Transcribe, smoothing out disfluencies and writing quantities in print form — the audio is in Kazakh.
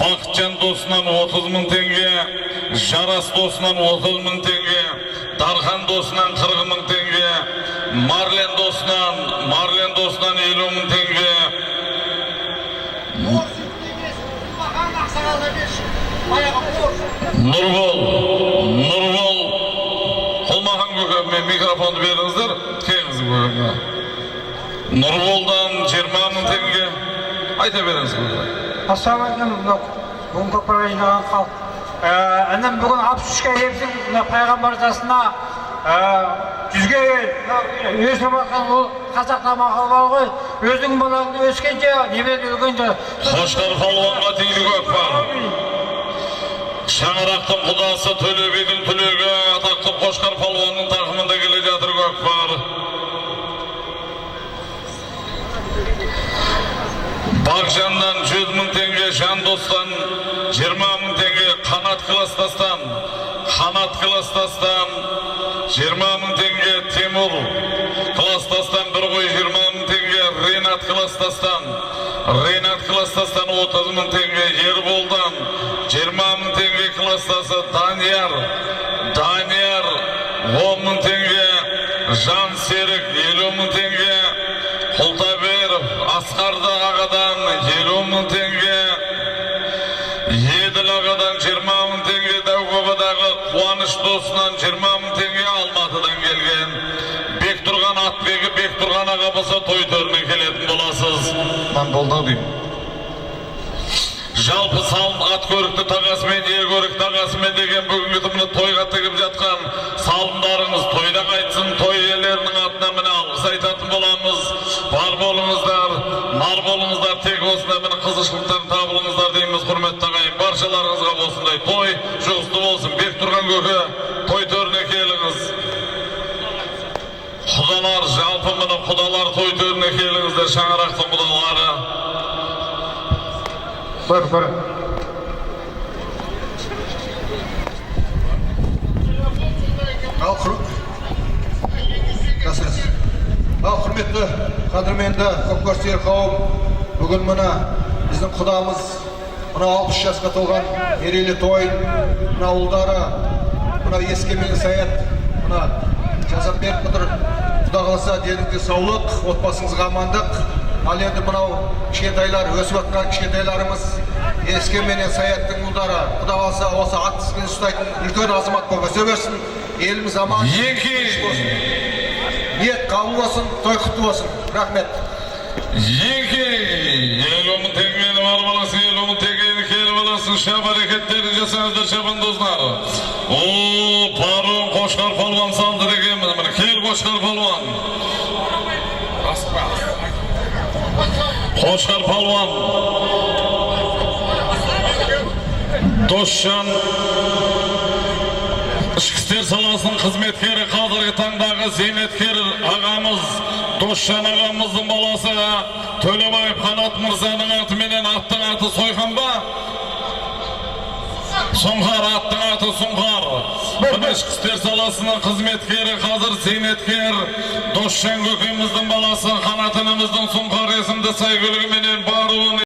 Бақытжан досынан 30 мың теңге, Жарас досынан 30 мың теңге, Дархан досынан 40 мың теңге, Марлен досынан 50 мың теңге. Нұрбол, қолмаған көкеммен микрофонды беріңіздер, кеңізі көкемге. Нұрболдан 20 мың теңге, айта беріңіз көкемге. Ассалаумағалейкум, бүгін көкпарға жиналған халық. Әнем бүгін 63-ге келсін, пайғамбар жасына 100-ге өсіп жатқан ол қазақта мақал бар ғой. Өзің балаңды өскенше, немен өлгенше. Қошқар палуанға тиді көкпар. Шаңырақтың құдасы Төлебейдің түлегі атақты Қошқар палуанның тақымында келе жатыр көкпар. Бақжаннан 100 мың теңге, Жандостан 20 мың теңге, Қанат кластастан 20 мың теңге, Тимур кластастан бір қой 20 мың теңге, Ренат кластастан 30 мың теңге, Ерболдан 20 мың теңге кластасы, Данияр 10 мың теңге, Жан Серік 50 мың теңге, Құлтаберов Асқарды ағадан 50 мың теңге, Еділ ағадан 20 мың теңге, Дәуқобадағы Қуаныш досынан 20 мың теңге, Алматыдан келген Бектұрған Атбегі Бектұрған аға болса той төріне келетін боласыз. Мен болды деймін. Жалпы салым ат көрікті тағасымен, е көрікті тағасымен деген бүгінгі түміні тойға тігіп жатқан салымдарыңыз тойда қайтсын, той иелерінің атына міне алғыс айтатын боламыз. Бар болыңыздар, нар болыңыздар, тек осында міне қызығушылықтарын табылыңыздар дейміз, құрметті ағайын. Баршаларыңызға осындай той жұғысты болсын. Бектұрған көке, той төріне келіңіз. Құдалар, жалпы міне құдалар той төріне келіңіздер, шаңырақтың құдалары. Бір. Құрметті қадірменді көкпар қауым, бүгін мына біздің құдамыз мына 60 жасқа толған мерейлі той, мына ұлдары, мына Ескемен Саят, мына жасап беріп отыр. Құда қаласа деніңізге саулық, отбасыңызға амандық. Ал енді мынау кішкентайлар, өсіп жатқан кішкентайларымыз Ескемен Саяттың ұлдары, құда қаласа осы ат тізгінін ұстайтын үлкен азамат болып өсе берсін. Еліміз аман. Ниет қабыл болсын, той құтты болсын. Рахмет. 50 мың теңгені бар баласын, 50 мың теңгені келі баласын, шап әрекеттерін жасаңыздар шабандоздар. Парон Қошқар палуан салды дегенміз. Кел Қошқар палуан. Қошқар палуан. Досжан ішкі істер саласының қызметкері, қазіргі таңдағы зейнеткер ағамыз, Досжан ағамыздың баласы Төлебаев Қанат мырзаның атыменен аттың аты Сойқан ба? Сұңқар, аттың аты Сұңқар. Ішкі істер саласының қызметкері, қазір зейнеткер Досжан көкеміздің баласы, Қанат ініміздің Сұңқар есімді сәйгүлігіменен баруын